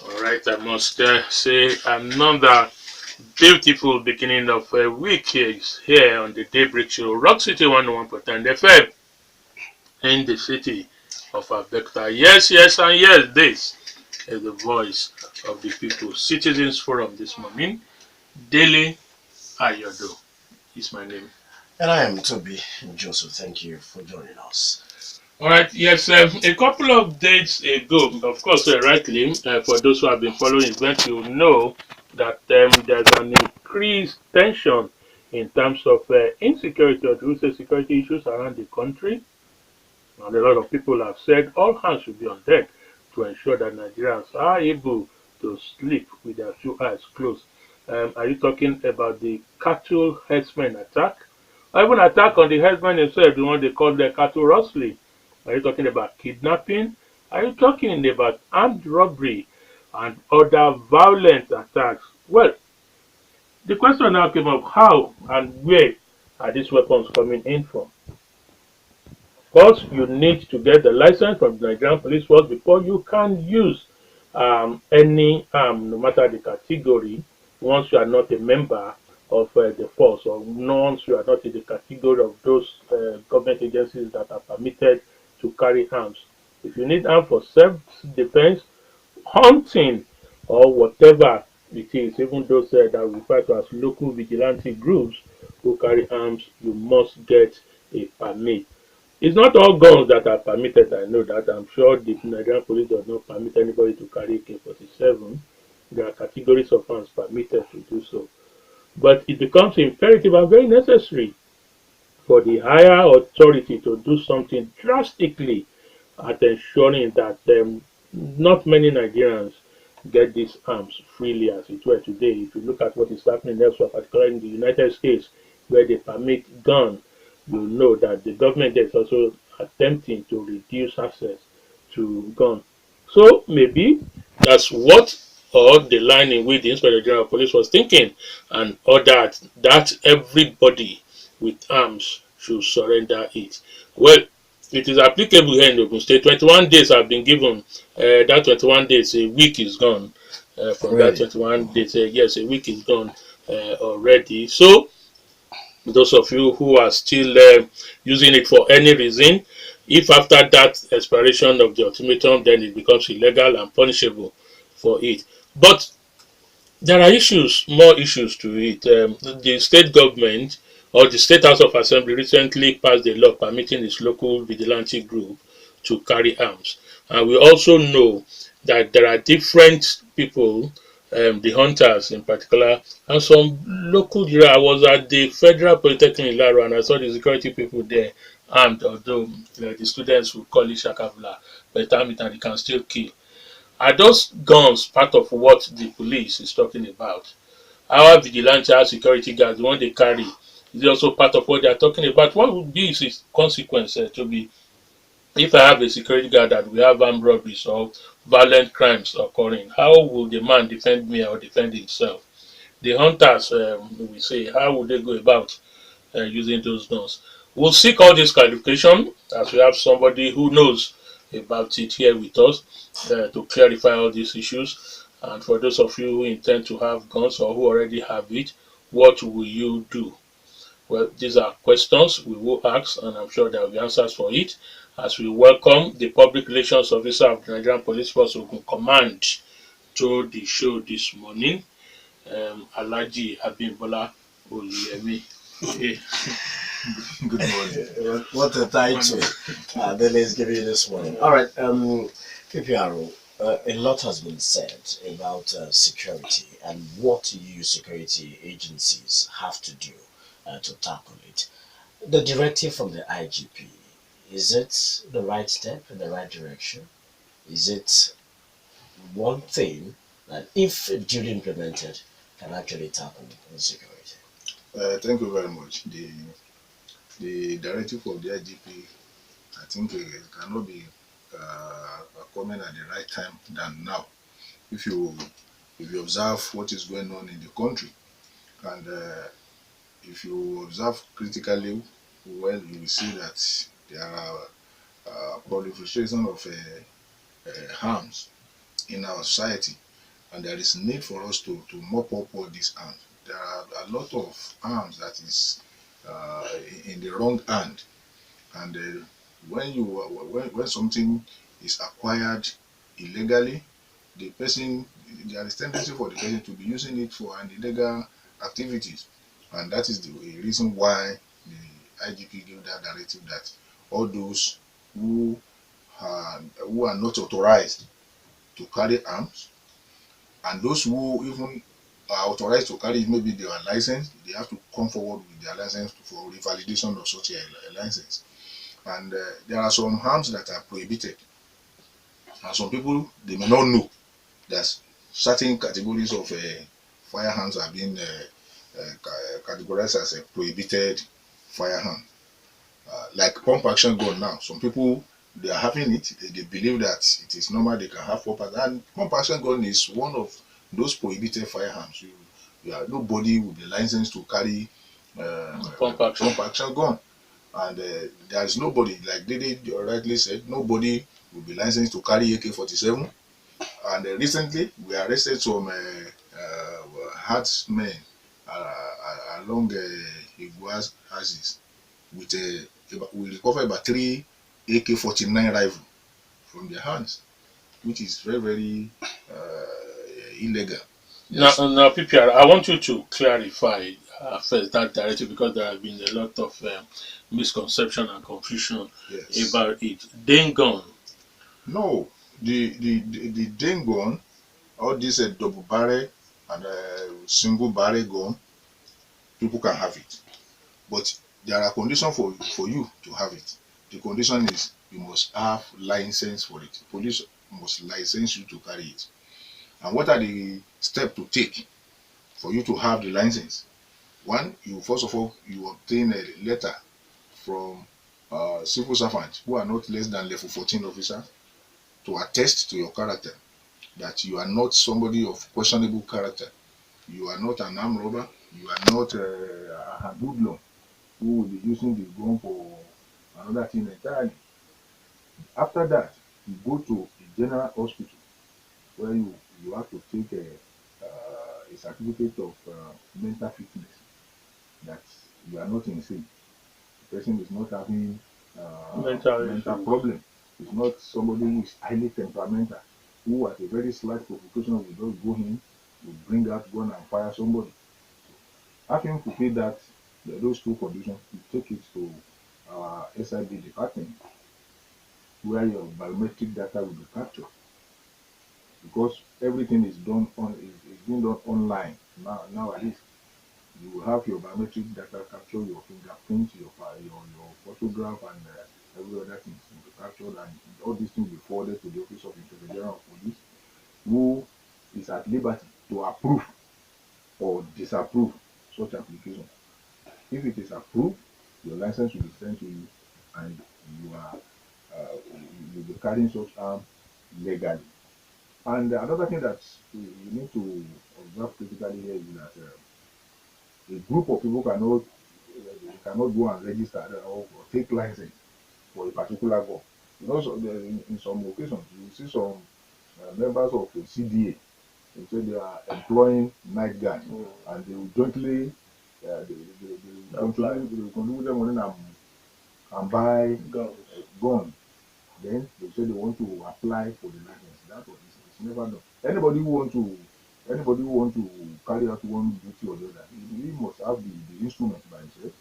All right, I must say another beautiful beginning of a week is here on the Daybreak Show. Rock City 101.9 FM in the city of Abekta. Yes, yes, and yes, this is the voice of the people. Citizens Forum this morning. Dele Ayodo is my name. And I am Tobi Joseph. Thank you for joining us. All right, yes, a couple of days ago, of course, rightly, for those who have been following events, you know that there's an increased tension in terms of insecurity or to say security issues around the country. And a lot of people have said all hands should be on deck to ensure that Nigerians are able to sleep with their two eyes closed. Are you talking about the cattle herdsmen attack? Or even attack on the herdsmen themselves, the one they call the cattle rustling? Are you talking about kidnapping? Are you talking about armed robbery and other violent attacks? Well, the question now came up, how and where are these weapons coming in from? First, you need to get the license from the Nigerian Police Force before you can use any arm, no matter the category, once you are not a member of the force, or once you are not in the category of those government agencies that are permitted to carry arms. If you need arms for self-defense, hunting, or whatever it is, even those that we refer to as local vigilante groups who carry arms, you must get a permit. It's not all guns that are permitted, I know that. I'm sure the Nigerian police does not permit anybody to carry AK-47. There are categories of arms permitted to do so. But it becomes imperative and very necessary for the higher authority to do something drastically at ensuring that not many Nigerians get these arms freely as it were today. If you look at what is happening elsewhere, particularly in the United States, where they permit gun, you know that the government is also attempting to reduce access to gun. So maybe that's what or the line in which the Inspector General of Police was thinking and ordered that everybody with arms should surrender it. Well, it is applicable here in Ogun State. 21 days have been given. That 21 days, a week is gone. From that Really? 21 days, yes, a week is gone already. So those of you who are still using it for any reason, if after that expiration of the ultimatum, then it becomes illegal and punishable for it. But there are issues, more issues to it. The state government or the State House of Assembly recently passed a law permitting its local vigilante group to carry arms. And we also know that there are different people, the hunters in particular, and some local. I was at the Federal Polytechnic in Laro and I saw the security people there armed, although the students would call it Shakavula, but time it and they can still kill. Are those guns part of what the police is talking about? Our vigilante, our security guards, the one they carry, is also part of what they are talking about. What would be its consequence to be if I have a security guard that we have armed robberies or violent crimes occurring? How will the man defend me or defend himself? The hunters, we say, how would they go about using those guns? We'll seek all this clarification as we have somebody who knows about it here with us to clarify all these issues. And for those of you who intend to have guns or who already have it, what will you do? Well, these are questions we will ask, and I'm sure there will be answers for it. As we welcome the Public Relations Officer of the Nigerian Police Force Ogun Command to the show this morning, Alhaji Abimbola Oyeyemi. Good morning. What a title Dele is giving you this morning. All right, PPRO, a lot has been said about security and what you security agencies have to do to tackle it. The directive from the IGP, is it the right step in the right direction? Is it one thing that, if duly implemented, can actually tackle insecurity? Thank you very much. The directive of the IGP, I think it cannot be coming at the right time than now. If you observe what is going on in the country, and if you observe critically, well, you will see that there are proliferation of harms in our society. and there is need for us to mop up all these arms. There are a lot of arms that is in the wrong hand, and when something is acquired illegally, the person, there is tendency for the person to be using it for an illegal activities, and that is the reason why the IGP gave that directive that all those who are not authorized to carry arms, and those who even are authorized to carry it, maybe they are licensed, they have to come forward with their license for revalidation of such a license. And there are some arms that are prohibited, and some people, they may not know that certain categories of firearms are being categorized as a prohibited firearm. Like pump action gun now, some people, they are having it, they believe that it is normal, they can have and pump action gun is one of those prohibited firearms. Nobody with the license to carry Pump action gun, and there is nobody, like Dele rightly said, nobody will be licensed to carry AK-47. And recently we arrested some herdsmen along Igua's axis with we recovered about 3 AK-49 rifle from their hands, which is very, very illegal. Yes. Now, PPR, I want you to clarify first that directive, because there have been a lot of misconception and confusion about it. Then gone. No, the Dane gun, all this double barrel and single barrel gun, people can have it, but there are conditions for you to have it. The condition is you must have license for it. Police must license you to carry it. And what are the steps to take for you to have the license? One, you first of all, you obtain a letter from civil servants who are not less than level 14 officers to attest to your character, that you are not somebody of questionable character. You are not an armed robber. You are not a hoodlum who will be using the gun for another thing entirely. After that, you go to a general hospital where you have to take a certificate of mental fitness, that you are not insane. The person is not having mental problem. It's not somebody who is highly temperamental, who at a very slight provocation will just go in, will bring out gun and fire somebody. Having fulfilled that, those two conditions, you take it to our SIB department, where your biometric data will be captured, because everything is done is being done online nowadays. You will have your biometric data capture, your fingerprint, your photograph, and every other thing will be captured, and all these things will be forwarded to the Office of Inspector General of Police, who is at liberty to approve or disapprove such application. If it is approved, your license will be sent to you, and you are you'll be carrying such arm legally. And another thing that you need to observe critically here is that a group of people cannot go and register or take license for a particular gun. You know, so in some occasions, you see some members of the CDA, they say they are employing night guys, and they will jointly they will contribute them money and buy gun. Then they say they want to apply for the license. That was it's never done. Anybody who want to carry out one duty or the other, he must have the instrument by himself.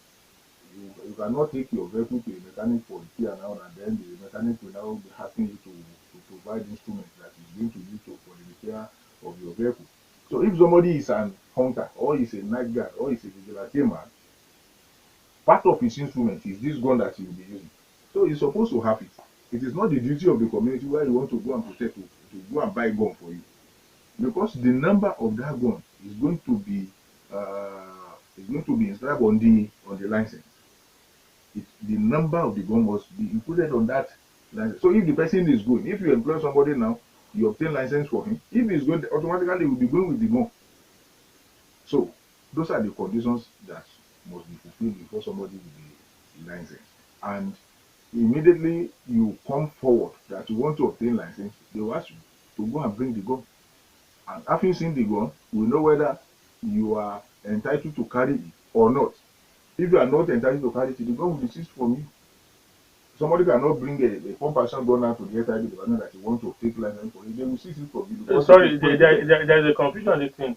You cannot take your vehicle to a mechanic for repair now, and then the mechanic will now be asking you to provide instruments that is going to use for the repair of your vehicle. So if somebody is an hunter, or is a night guard, or is a vigilante man, part of his instrument is this gun that he will be using. So he's supposed to have it. It is not the duty of the community where you want to go and protect to go and buy gun for you, because the number of that gun is going to be inscribed on the license. The number of the gun must be included on that license. So if the person is going, if you employ somebody now, you obtain license for him. If he's going, automatically he will be going with the gun. So those are the conditions that must be fulfilled before somebody will be licensed. And immediately you come forward that you want to obtain license, they will ask you to go and bring the gun. And having seen the gun, we know whether you are entitled to carry it or not. If you are not entitled to carry it, the gun will be seized from you. Somebody cannot bring a pump action gun out to the SID department that you want to take license for it. They will seize it from you because it Sorry, is prohibited. there's a confusion on this thing.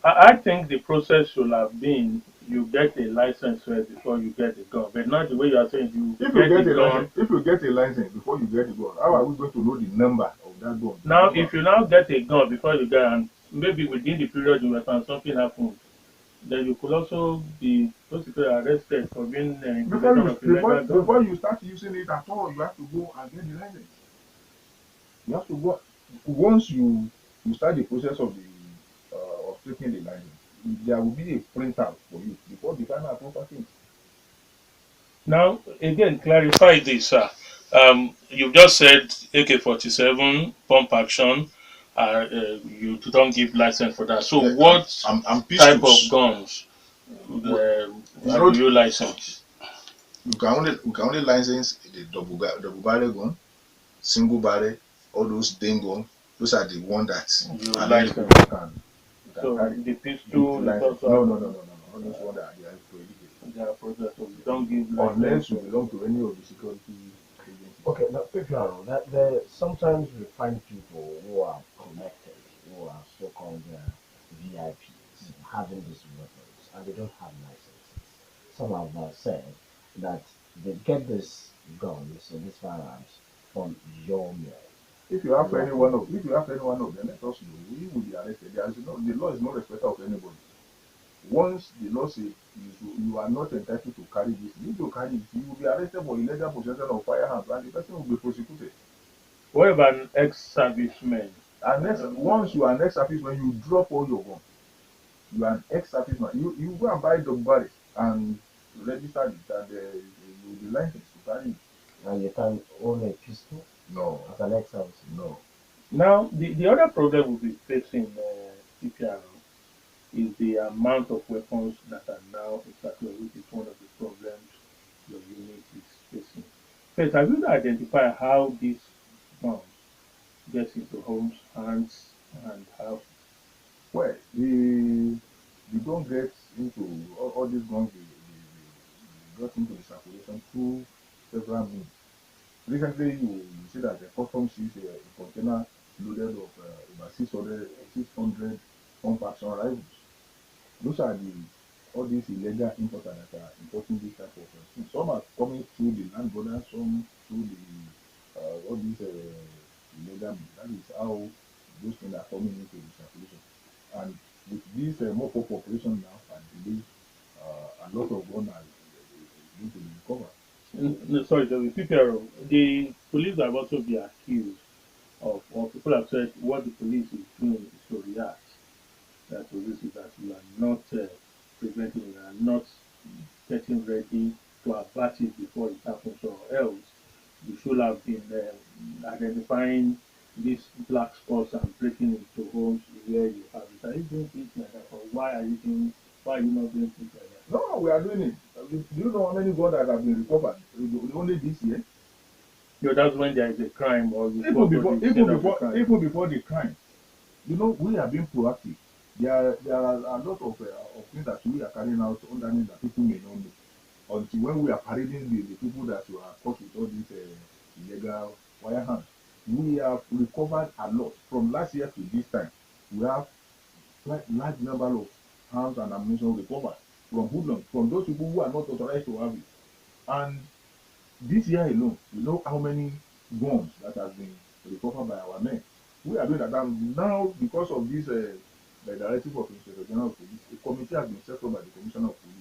I think the process should have been you get a license first before you get the gun, but not the way you are saying you If you get the get a gun. license, before you get the gun, how are we going to know the number of that gun? The Now, number. if you now get a gun before you get, and maybe within the period you were found something happened, then you could also be possibly arrested for being in possession of illegal gun. Before you start using it at all, you have to go and get the license. You have to go once you start the process of the of taking the license. There will be a printout for you before the final approval thing. Now, again, clarify this, sir. You've just said AK-47 pump action. You don't give license for that. So, Yeah, what and type of pistols. guns You do know, you license? we can only license the double barrel gun, single barrel, all those dingo. Those are the ones that You and only license. people can So carry the with pistol is license. also No. All those ones that they are prohibited. they are process. So you don't give Unless license. you belong to any of the security agencies. Okay, now, PPR, that there sometimes we find people who are connected, who are so-called VIPs, having these weapons, and they don't have licenses. Some have said that they get these guns and these firearms from your men. If you have What any do one you of them, let us know. We will be arrested. There is no, the law is no respecter of anybody. Once the law says you are not entitled to carry this, you need to carry it. You will be arrested for illegal possession of firearms, and the person will be prosecuted. What about an ex-serviceman? And next, once you are an ex-serviceman, you drop all your guns. You are an ex-serviceman. You go and buy the barrel and register it, and you will be licensed to carry it. and you can own a pistol No, as an ex-service? no. Now, the other problem we'll be facing PPRO is the amount of weapons that are now in circulation, which is one of the problems your unit is facing. First, have you identified how these guns gets into homes, hands, and houses? Well, the gun gets into all these guns. They got into the circulation through several means. Recently, you see that the custom seized a container loaded of about 600 pump action rifles. Those are all these illegal importers that are importing this type of things. Some are coming through the land border, some through the all these illegal means. That is how those things are coming into the circulation. And with this more population now, I believe a lot of guns are going to be recovered. No, sorry, the PPRO, the police have also been accused of, or people have said what the police is doing is to react. That to this is that you are not preventing, you are not getting ready to avert it before it happens, or else you should have been identifying these black spots and breaking into homes where you have it. Are you doing things like that, or why are you not doing things like that? No, we are doing it. Do you know how many guns that have been recovered only this year? You know, that's when there is a crime or you Even go to before, the scene of the crime. even before the crime, you know, we are being proactive. There are a lot of things that we are carrying out underneath that people may not know. Until when we are parading the people that were caught with all these illegal firearms, we have recovered a lot. From last year to this time, we have quite large number of arms and ammunition recovered from hoodlums, from those people who are not authorized to have it. And this year alone, you know how many guns that has been recovered by our men. We are doing that. And now, because of this, the directive of Inspector General of Police, a committee has been set up by the Commissioner of Police.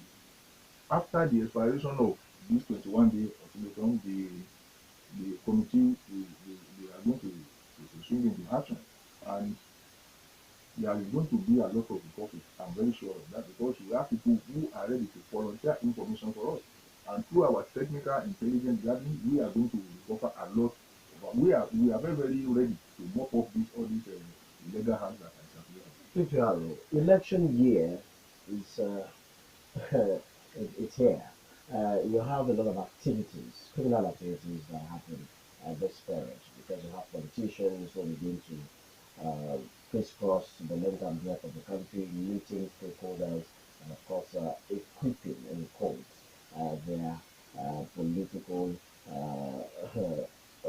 After the expiration of this 21-day ultimatum, the committee they are going to swing into action, and there is going to be a lot of recovery. I'm very sure of that because we have people who are ready to volunteer information for us. And through our technical intelligence gathering, we are going to recover a lot. We are very ready to mop up all these illegal hands that are circulating. PPR, election year is it's here. You have a lot of activities, criminal activities that happen at this period because you have politicians who begin to crisscross the length and breadth of the country, meeting stakeholders, and of course, equipping in quotes their political,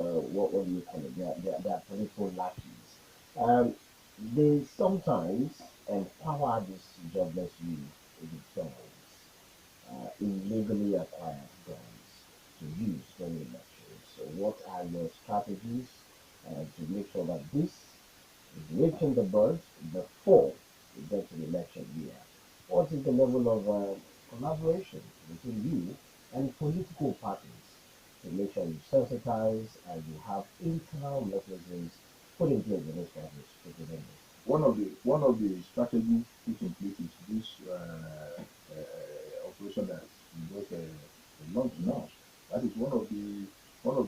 what do you call it, their political lackeys. Um, they sometimes empower these jobless youth with guns, illegally acquired guns to use during elections. So what are your strategies to make sure that this is reaching the birds before we get to the election year? What is the level of collaboration between you and political parties to make sure you sensitize and you have internal mechanisms put in place in those parties to prevent this? One of the strategies put in place is this operation that we just launched now. That is one of the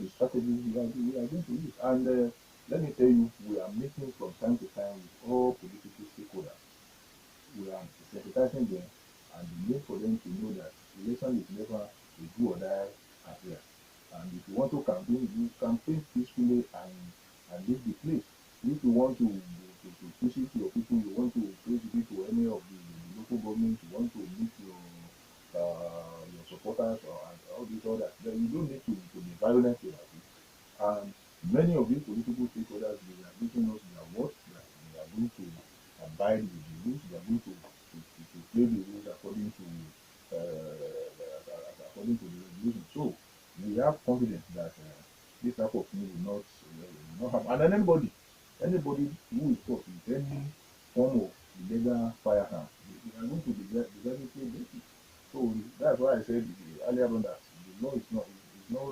strategies we are going to use. And let me tell you, we are meeting from time to time with all political stakeholders. We are sensitizing them, and the need for them to know that election is never a do or die affair. And if you want to campaign, you campaign peacefully and leave the place. If you want to visit your people, you want to visit to any of the local government, you want to meet your supporters or and all these others, then you don't need to be violent about it. And many of these political stakeholders, they are giving us their word that they are going to abide with the rules, they are going to play the rules according to the regulations. So we have confidence that this type of thing will not happen. And then anybody who is caught with any form of illegal firearm, they are going to be very guilty. So that's why I said earlier on that the law is not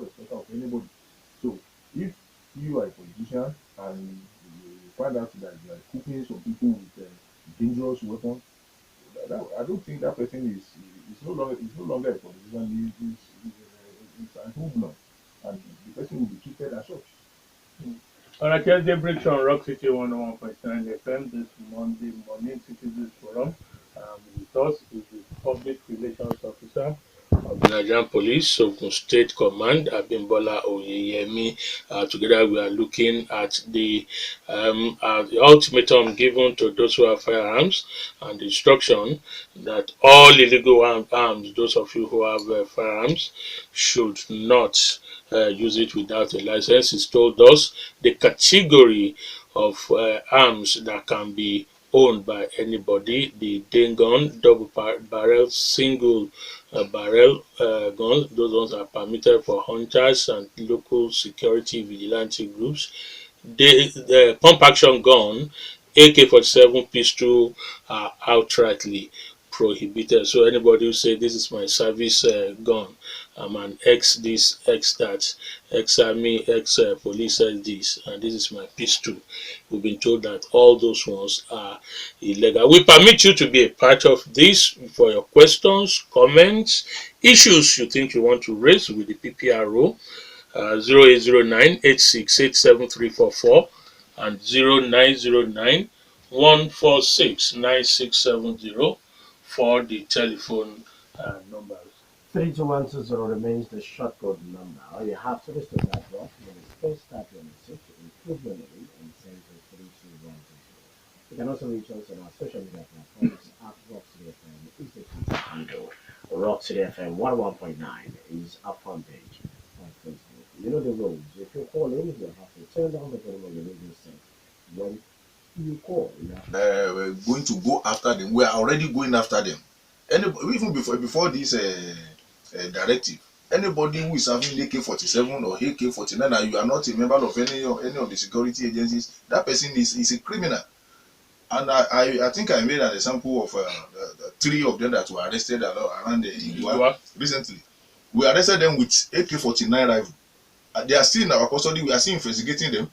respect of anybody. So if you are a politician and you find out that you are equipping some people with dangerous weapons, I don't think that person is no longer a politician. He's an hoodlum, and the person will be treated as such. Alright, here's Daybreak Show on Rock City 101.9 FM this Monday morning, Citizens Forum. With us is the Public Relations Officer of the Nigerian Police, Ogun State Command, Abimbola Oyeyemi. Together we are looking at the ultimatum given to those who have firearms and the instruction that all illegal arms, those of you who have firearms, should not use it without a license. It's told us the category of arms that can be owned by anybody: the Dane gun, double barrel, single barrel guns. Those ones are permitted for hunters and local security vigilante groups. The pump action gun, AK-47 pistol are outrightly prohibited. So anybody who say this is my service gun, I'm an ex this, ex that, ex army, ex police, ex this, and this is my pistol, we've been told that all those ones are illegal. We permit you to be a part of this for your questions, comments, issues you think you want to raise with the PPRO. 0809 and 0909 146 9670 for the telephone numbers. 32120 remains the short code number. All you have to do is to that block, when it's first start your message, include your name and send to 32120. You can also reach us on our social media platforms at Rock City FM, is the Twitter handle. Rock City FM 101.9 is our front page on Facebook. You know the rules. If you call in, you have to turn down the volume of your radio set. When you call, you have to We're going to go after them. We are already going after them. Even before this directive, anybody who is having AK-47 or AK-49 and you are not a member of any of the security agencies, that person is a criminal. And I think I made an example of the three of them that were arrested around the Igua recently. We arrested them with AK-49 rifle. They are still in our custody. We are still investigating them.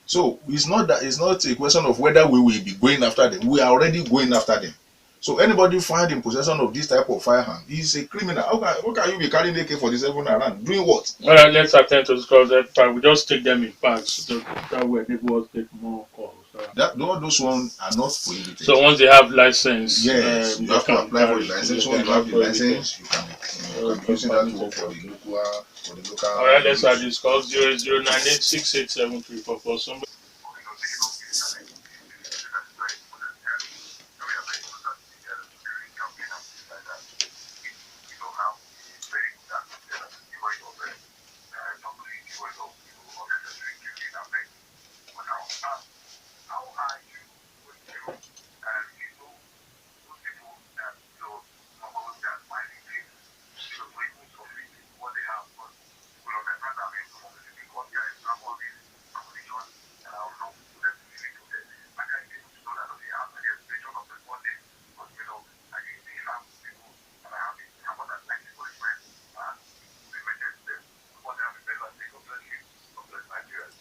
So it's not a question of whether we will be going after them. We are already going after them. So anybody found in possession of this type of firearm is a criminal. How can you be carrying AK-47 around? Doing what? All right, let's attend to this because we just take them in packs. So that way, people will take more calls. Those ones are not prohibited. So once they have license, yes, you have to apply for the license. When you have the license, you can be using that for the local. All right, let's add this call 0098687344.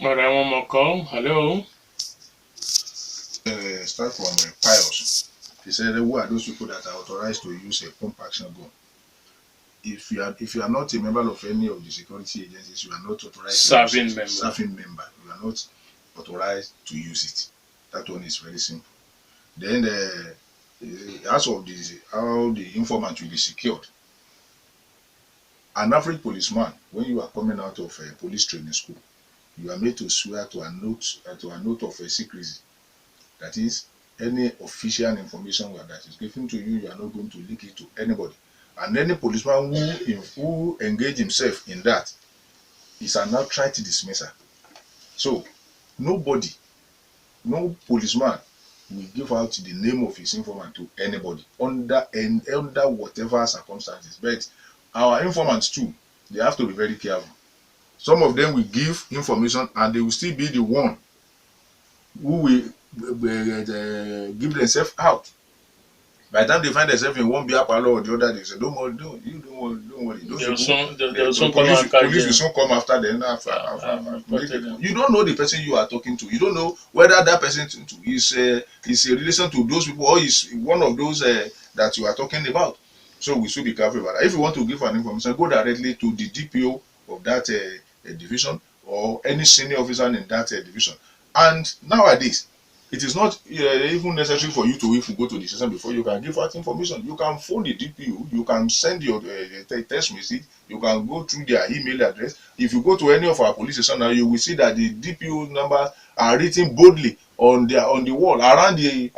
Alright, one more call. Hello. Start from Pius. He said, who are those people that are authorized to use a pump action gun? If you are not a member of any of the security agencies, you are not authorized Serving to use it. member. Serving member. You are not authorized to use it. That one is very simple. Then as of how the informant will be secured. An average policeman, when you are coming out of a police training school, you are made to swear to a note of secrecy. That is, any official information that is given to you, you are not going to leak it to anybody. And any policeman who engage himself in that is an outright dismissal. So no policeman will give out the name of his informant to anybody under whatever circumstances. But our informants too, they have to be very careful. Some of them will give information and they will still be the one who will give themselves out. By the time they find themselves in one beer parlor or the other, they say, don't worry. Police will soon come after them. You don't know the person you are talking to. You don't know whether that person is a relation to those people or is one of those that you are talking about. So we should be careful about that. If you want to give an information, go directly to the DPO of that division or any senior officer in that division. And nowadays, it is not even necessary for you to, if you go to the station before you can give out information. You can phone the DPO, you can send your text message, you can go through their email address. If you go to any of our police stations now, you will see that the DPO numbers are written boldly on the wall around the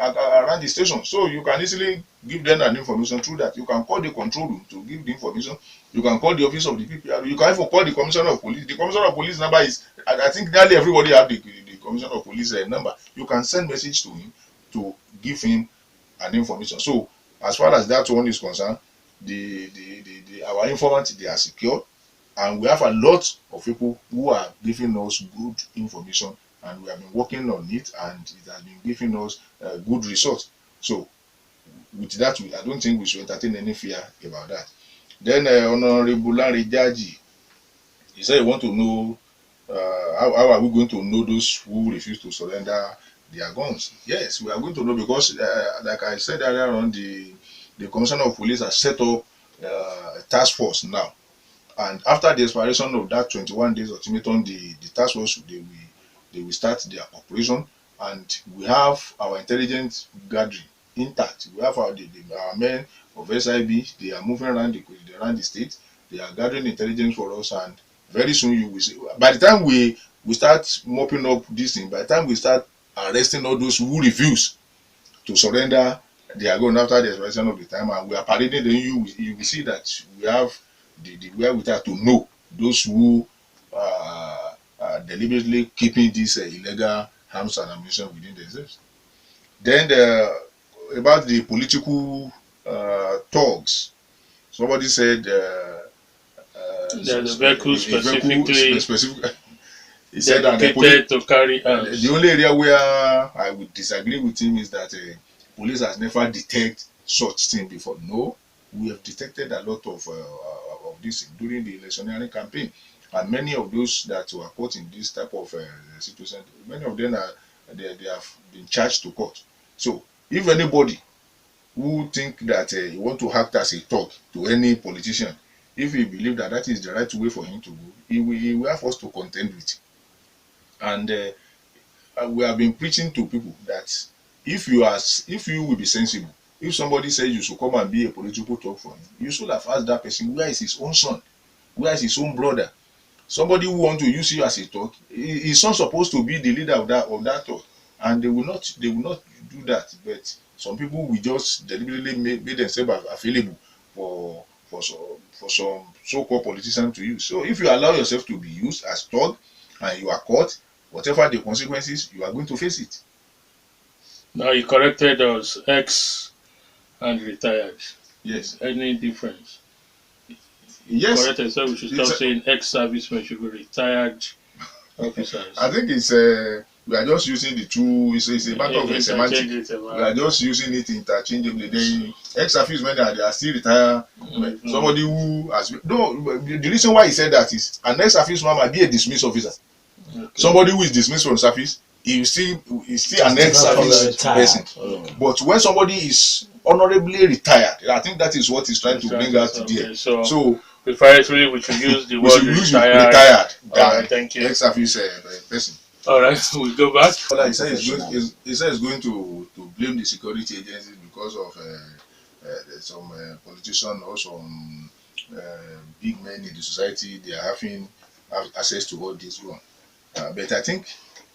station. So you can easily give them an information through that. You can call the control room to give the information. You can call the office of the PPRO. You can even call the commissioner of police. The commissioner of police number is, I think nearly everybody have the commissioner of police number. You can send message to him to give him an information. So as far as that one is concerned, our informants, they are secure, and we have a lot of people who are giving us good information, and we have been working on it, and it has been giving us good results. So with that, I don't think we should entertain any fear about that. Then Honorable Larry Jaji, he said he want to know how are we going to know those who refuse to surrender their guns? Yes, we are going to know because, like I said earlier on, the Commissioner of Police has set up a task force now. And after the expiration of that 21 days ultimatum, the task force, they will start their operation. And we have our intelligence gathering intact. We have our men of SIB. They are moving around the state. They are gathering intelligence for us, and very soon you will see. By the time we start mopping up this thing, by the time we start arresting all those who refuse to surrender their gun after the expiration of the time, and we are parading, then you will see that we have the wherewithal to know those who are deliberately keeping this illegal arms and ammunition within themselves. Then about the political thugs, somebody said the vehicle specifically he said that to carry arms. The only area where I would disagree with him is that police has never detected such thing before. No, we have detected a lot of this during the electioneering campaign, and many of those that were caught in this type of situation, many of them they have been charged to court. So if anybody who think that he want to act as a thug to any politician, if he believe that that is the right way for him to go, he will have us to contend with. And we have been preaching to people that if you will be sensible, if somebody says you should come and be a political thug for him, you should have asked that person where is his own son, where is his own brother. Somebody who want to use you as a thug, his son supposed to be the leader of that thug, and they will not do that. But some people will just deliberately make themselves available for some so-called politicians to use. So if you allow yourself to be used as thug and you are caught, whatever the consequences, you are going to face it. Now you corrected us, ex and retired. Yes. Any difference? Yes. Corrected, so we should stop saying ex-servicemen, should be retired officers. I think it's we are just using the two. It's a matter of semantics. We are just using it interchangeably. The ex-servicemen they are still retired. Somebody who has the reason why he said that is an ex-serviceman might be a dismissed officer. Somebody who is dismissed from service, he's still an ex-service person. But when somebody is honorably retired, I think that is what he's trying to bring out there. So preferably we should use the word retired than thank you. ex-service person. All right, so we go back. He said he's going to blame the security agencies because of some politicians or some big men in the society. They are having access to all this one. But I think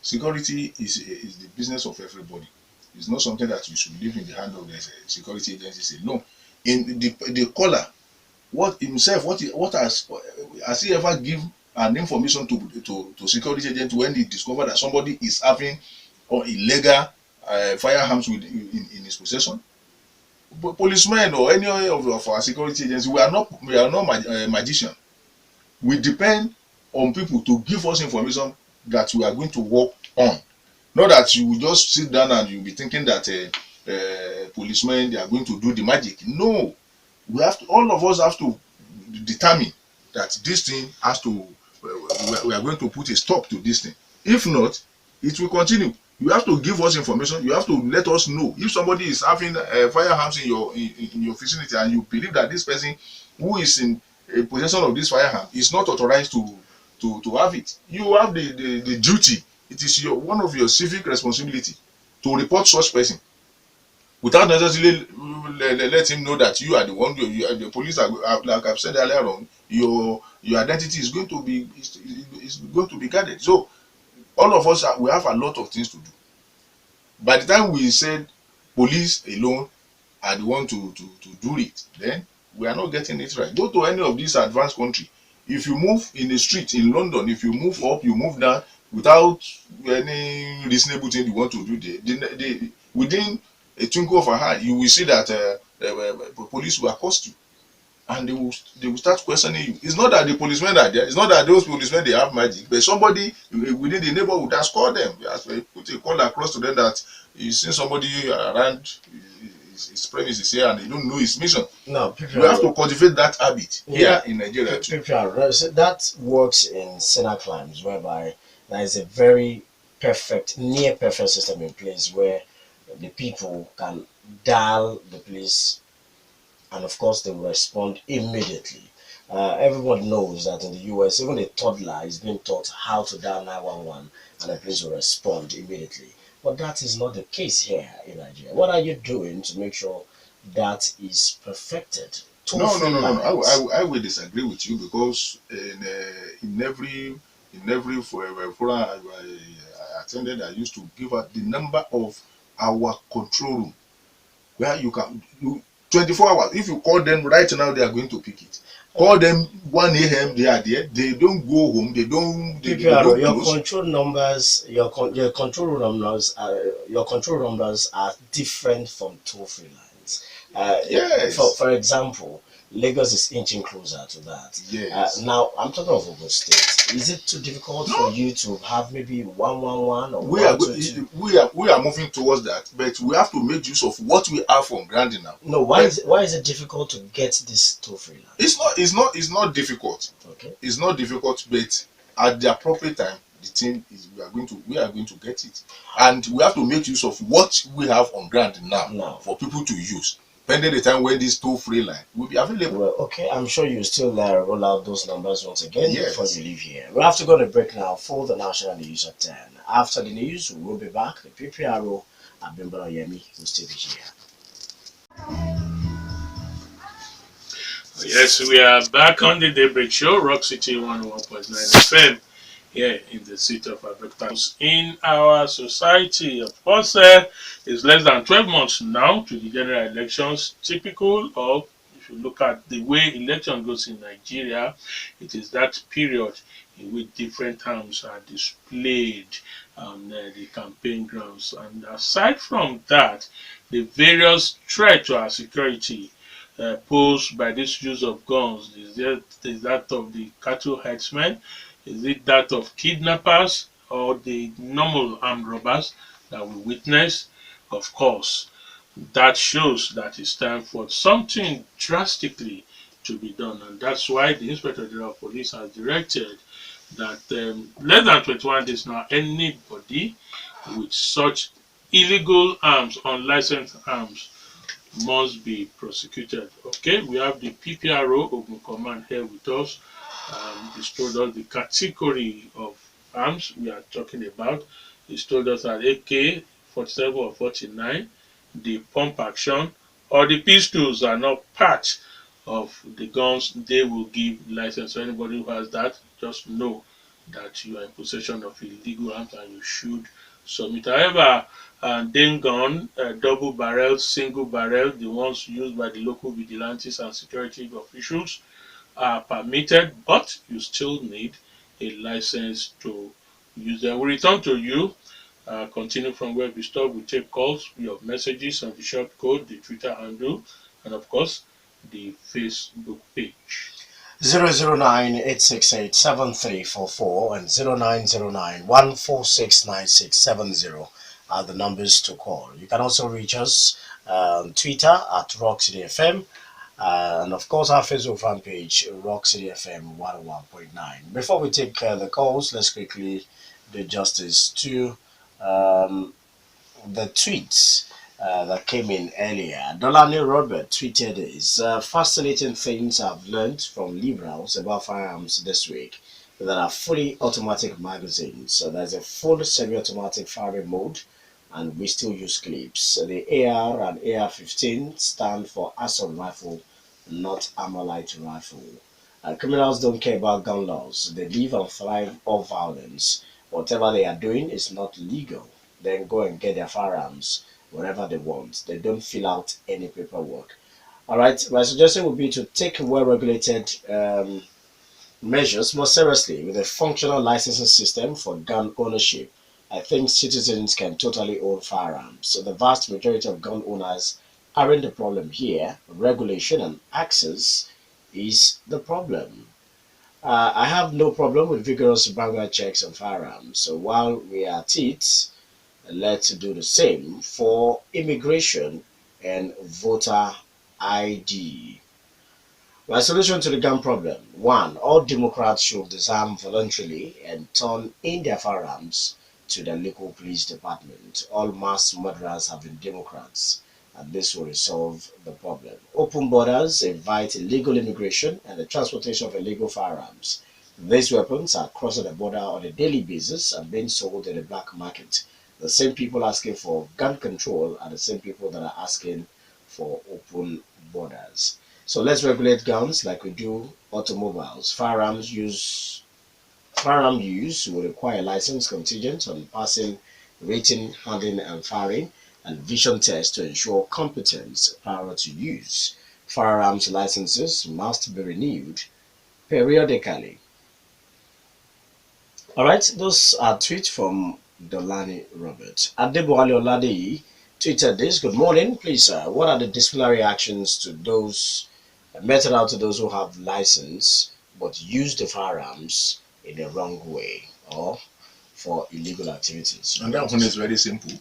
security is the business of everybody. It's not something that you should leave in the hand of the security agencies alone. In the caller, what has he ever given an information to security agent when he discovered that somebody is having illegal firearms in his possession? Policemen or any of our security agencies, we are not magicians. We depend on people to give us information that we are going to work on. Not that you will just sit down and you'll be thinking that policemen, they are going to do the magic. No, all of us have to determine that this thing has to, we are going to put a stop to this thing. If not, it will continue. You have to give us information. You have to let us know if somebody is having firearms in your vicinity and you believe that this person who is in possession of this firearm is not authorized to have it. You have the duty. It is one of your civic responsibility to report such person without necessarily let him know that you are the one. The police are, like I've said earlier on, your identity is going to be guarded. So all of us we have a lot of things to do. By the time we said police alone are the one to do it, then we are not getting it right. Go to any of these advanced countries. If you move in the street in London, if you move up, you move down without any reasonable thing you want to do, within a twinkle of an eye, you will see that police will accost you, and they will start questioning you. It's not that the policemen are there. It's not that those policemen they have magic, but somebody within the neighborhood has called them. Has put a call across to them that you see somebody around his premises here and they don't know his mission. No, you have to cultivate that habit here in Nigeria too. That works in cyber crimes, whereby there is a very near perfect system in place where the people can dial the police, and of course they will respond immediately. Everyone knows that in the US, even a toddler is being taught how to dial 911 and the police will respond immediately. But that is not the case here in Nigeria. What are you doing to make sure that is perfected? No. I will disagree with you, because in every forum I attended, I used to give out the number of our control room where you can do 24 hours. If you call them right now, they are going to pick it. Call them 1 a.m. they are there. They don't go home. They don't. Your control numbers, your control numbers are different from toll-free lines. Yes. For example, Lagos is inching closer to that. Yes. Now I'm talking of Ogun State. Is it too difficult for you to have maybe 111 or we are moving towards that, but we have to make use of what we have on ground now. No, why is it difficult to get this toll-free line? It's not difficult. Okay. It's not difficult, but at the appropriate time, the thing is we are going to get it, and we have to make use of what we have on ground now for people to use. Pending the time when this toll-free line will be available. Well, okay, I'm sure you still roll out those numbers once again before you leave here. We have to go to break now for the national news at 10. After the news, we will be back. The PPRO, Abimbola Oyeyemi, will still be here. Yes, we are back on the Daybreak Show, Rock City 101.9 FM, here in the city of Abeokuta. In our society, of course, it's less than 12 months now to the general elections. Typical of, if you look at the way election goes in Nigeria, it is that period in which different terms are displayed on the campaign grounds. And aside from that, the various threats to our security posed by this use of guns, is that of the cattle herdsmen? Is it that of kidnappers or the normal armed robbers that we witness? Of course, that shows that it's time for something drastically to be done, and that's why the Inspector General of Police has directed that less than 21 days now, anybody with such illegal arms, unlicensed arms, must be prosecuted. Okay, we have the PPRO Ogun Command here with us. He's told us the category of arms we are talking about. He's told us that AK 47 or 49, the pump action, or the pistols are not part of the guns they will give license. So anybody who has that, just know that you are in possession of illegal arms and you should submit. However, Dane gun, double barrel, single barrel, the ones used by the local vigilantes and security officials are permitted, but you still need a license to use them. We return to you. Continue from where we stop. We take calls, your messages on the short code, the Twitter handle, and of course, the Facebook page. 009-868-7344 and 0909-146-9670 are the numbers to call. You can also reach us on Twitter at Rock City FM. And of course, our Facebook fan page, Rock City FM 101.9. Before we take the calls, let's quickly do justice to um, the tweets that came in earlier. Dolani Robert tweeted this fascinating things I've learned from liberals about firearms this week that are fully automatic magazines. So there's a full semi-automatic firing mode, and we still use clips. The AR and AR-15 stand for assault rifle, not armor-light rifle. Criminals don't care about gun laws. They live and thrive off violence. Whatever they are doing is not legal. Then go and get their firearms wherever they want. They don't fill out any paperwork. All right, my suggestion would be to take well-regulated measures more seriously with a functional licensing system for gun ownership. I think citizens can totally own firearms. So the vast majority of gun owners aren't the problem here. Regulation and access is the problem. I have no problem with vigorous background checks on firearms. So while we are at it, let's do the same for immigration and voter ID. My solution to the gun problem: one, all Democrats should disarm voluntarily and turn in their firearms to their local police department. All mass murderers have been Democrats, and this will resolve the problem. Open borders invite illegal immigration and the transportation of illegal firearms. These weapons are crossing the border on a daily basis and being sold in the black market. The same people asking for gun control are the same people that are asking for open borders. So let's regulate guns like we do automobiles. Firearm use will require license contingent on passing rating, handling and firing, and vision tests to ensure competence prior to use. Firearms licenses must be renewed periodically. All right, those are tweets from Dolani Robert. Adeboale Oladeyi tweeted this. Good morning, please, sir. What are the disciplinary actions to those meted out to those who have license but use the firearms in the wrong way or for illegal activities? And that one is very simple.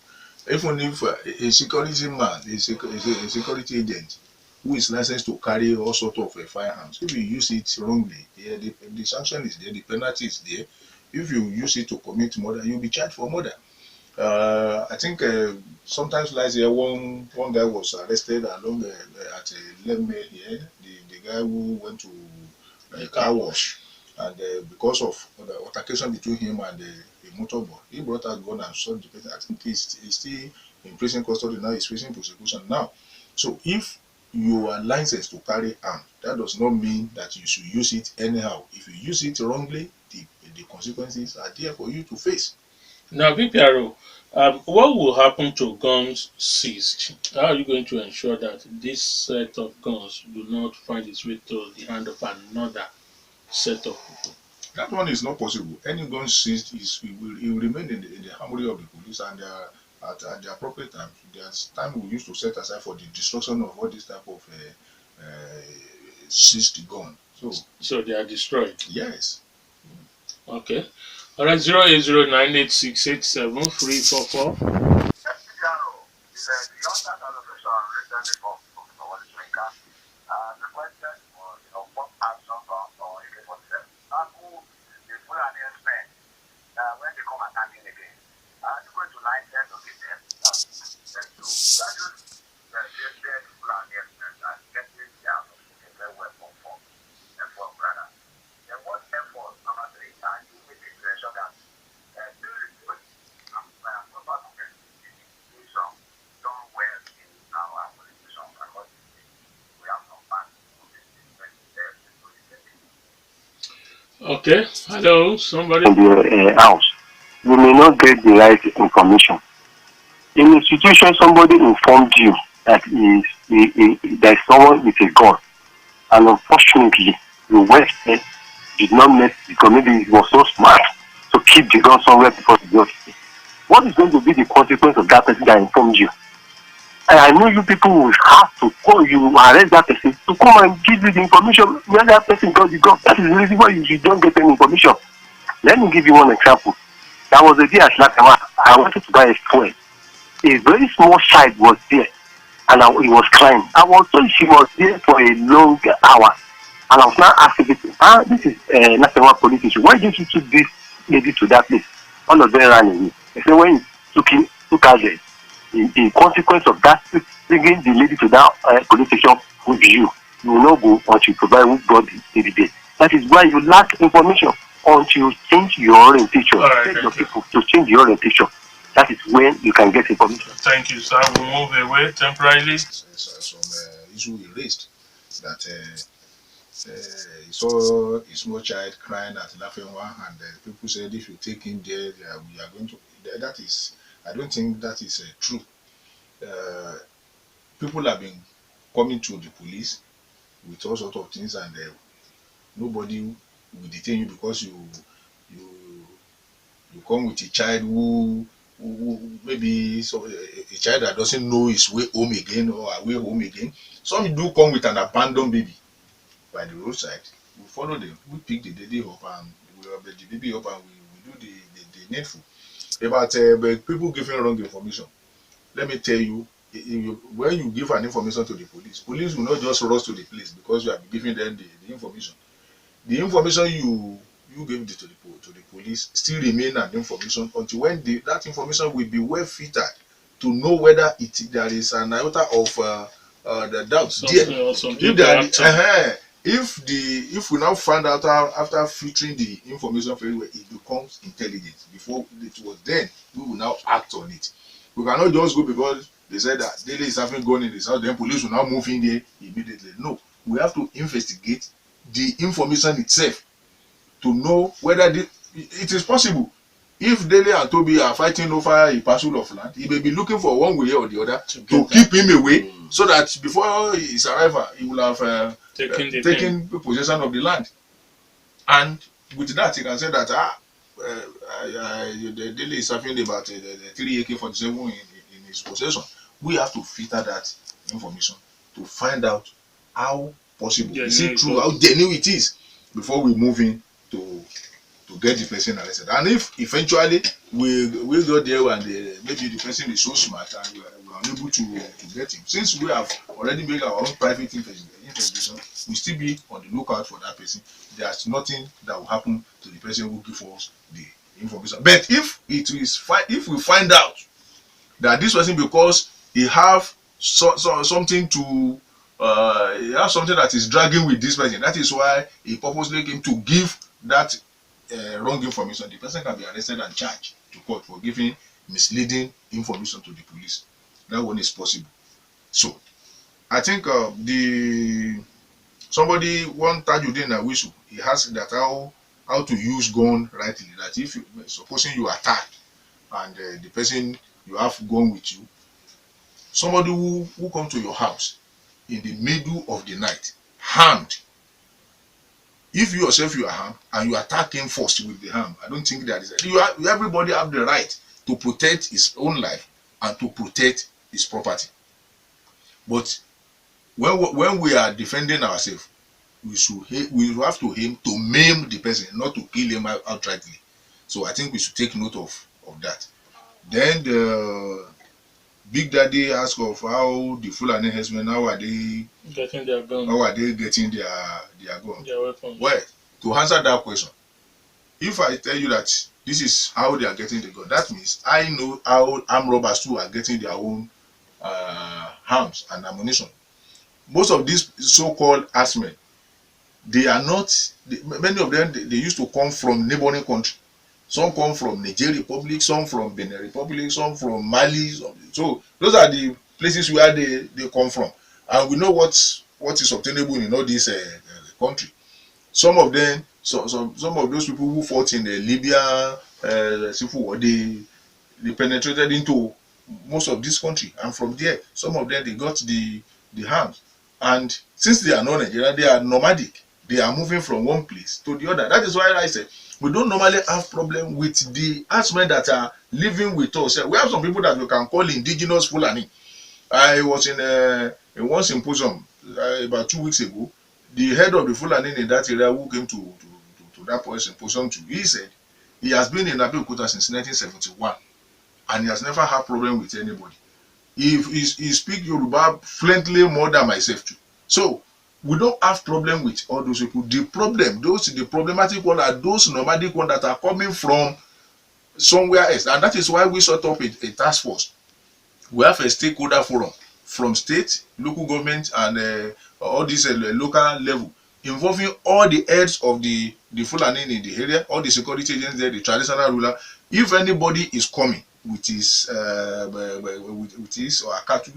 Even if a security man, a security agent who is licensed to carry all sorts of firearms, if you use it wrongly, the sanction is there, the penalty is there. If you use it to commit murder, you'll be charged for murder. I think sometimes last year one guy was arrested along at Lemme here, the guy who went to a car wash, and because of the altercation between him and the motorboy, he brought out gun and shot the person. I think he's still in prison custody now. He's facing prosecution now. So if you are licensed to carry arms, that does not mean that you should use it anyhow. If you use it wrongly, the consequences are there for you to face. Now, PPRO, what will happen to guns seized? How are you going to ensure that this set of guns do not find its way to the hand of another set of people? That one is not possible. Any gun seized it will remain in the harmony of the police, and at the appropriate time. There's time we used to set aside for the destruction of all this type of seized gun. So they are destroyed. Yes. Okay. All right. 08098687344. Okay. Hello, somebody. in the house, you may not get the right information. In a situation, somebody informed you that there is someone with a gun, and unfortunately, the West did not make because maybe he was so smart to keep the gun somewhere before the gun. What is going to be the consequence of that person that informed you? And I know you people will have to call you, arrest that person to come and give you the information where that person got the gun. That is the reason why you don't get any information. Let me give you one example. There was a day at Lakawa, I wanted to buy a fuel. A very small child was there, and he was crying. I was told she was there for a long hour. And I was now asking people, this is National Police Station. Why didn't you take this lady to that place? All of them ran away. They said when you took her there, the consequence of that bringing the lady to that police station would be you. You will not go until you provide who brought the lady there. That is why you lack information until you change your orientation. Right, Tell your people to change your orientation. That is when you can get information. Thank you, sir. We'll move away temporarily. Some issue we raised that he saw a small child crying at Lafenwa, and people said if you take him there, we are going to. That is, I don't think that is true. People have been coming to the police with all sorts of things, and nobody will detain you because you come with a child who maybe a child that doesn't know his way home again or away home again. Some do come with an abandoned baby by the roadside. We follow them, we pick the baby up, and we have the baby up, and we do the needful. But people giving wrong information. Let me tell you, when you give an information to the police will not just rush to the place because you have been giving them the information. The information you gave to the police still remain an information until when that information will be well filtered to know whether there is an iota of the doubt there. If we now find out after filtering the information very well, it becomes intelligent. Before it was then, we will now act on it. We cannot just go because they said that Dele is having gun in his house, then police will now move in there immediately. No, we have to investigate the information itself to know whether it is possible. If Dele and Tobi are fighting over a parcel of land, he may be looking for one way or the other to keep him away, so that before his arrival, he will have taken possession of the land. And with that, he can say that Dele is having about 3 AK-47 in his possession. We have to filter that information to find out how possible, is it true, how genuine it is, before we move in to get the person arrested. And if eventually we go there and maybe the person is so smart and we are unable to get him, since we have already made our own private investigation, we still be on the lookout for that person. There's nothing that will happen to the person who gives us the information. But if we find out that this person, because he have something to he has something that is dragging with this person, that is why he purposely came to give that wrong information, the person can be arrested and charged to court for giving misleading information to the police. That one is possible. So I think somebody one Tajuddin Awisu, he has that how to use gun rightly. That if supposing you attack and the person you have gun with you, somebody who come to your house in the middle of the night, armed. If you yourself you are armed and you attack him first with the arm, I don't think that is everybody have the right to protect his own life and to protect his property. But when we are defending ourselves, we have to aim to maim the person, not to kill him outrightly. So I think we should take note of that. Then the Big Daddy asked of how the Fulani herdsmen, how are they getting their gun? How are they getting their gun? Their weapons. Well, to answer that question, if I tell you that this is how they are getting the gun, that means I know how armed robbers too are getting their own arms and ammunition. Most of these so-called herdsmen, they are not, many of them, they used to come from neighboring country. Some come from Nigerian Republic, some from Benin Republic, some from Mali. So those are the places where they come from. And we know what is obtainable in all these country. Some of them, some of those people who fought in the Libya civil war, they penetrated into most of this country, and from there, some of them, they got the arms. And since they are not Nigerian, they are nomadic. They are moving from one place to the other. That is why I said we don't normally have problem with the herdsmen that are living with us. We have some people that we can call indigenous Fulani. I was in one symposium about 2 weeks ago. The head of the Fulani in that area who came to that point symposium too, he said he has been in Abeokuta since 1971 and he has never had problem with anybody. He speaks Yoruba fluently more than myself too. So we don't have problem with all those people. The problematic one are those nomadic ones that are coming from somewhere else, and that is why we set up a task force. We have a stakeholder forum from state, local government, and all this local level, involving all the heads of the Fulani in the area, all the security agents there, the traditional ruler. If anybody is coming with his or cattle,